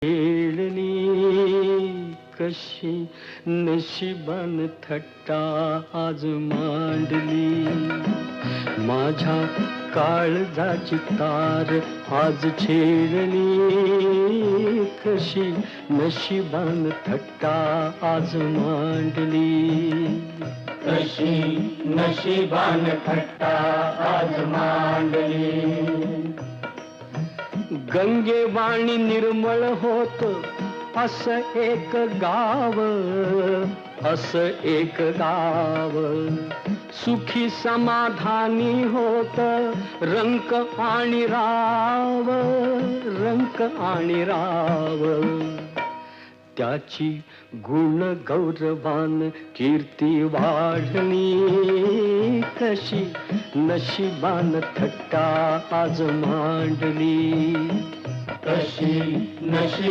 खेळली कशी नशिबान थट्टा आज मांडली, माझ्या काळजाची तार आज छेडली, कशी नशिबान थट्टा आज मांडली, कशी नशिबान थट्टा आज मांडली. गंगेवाणी निर्मळ होत असं एक गाव, असं एक गाव, सुखी समाधानी होत रंक आणि राव, रंक आणि राव. त्याची गुण गौरवान कीर्ती वाढली, कशी नशिबान थट्टा आज मांडली, कशी नशीब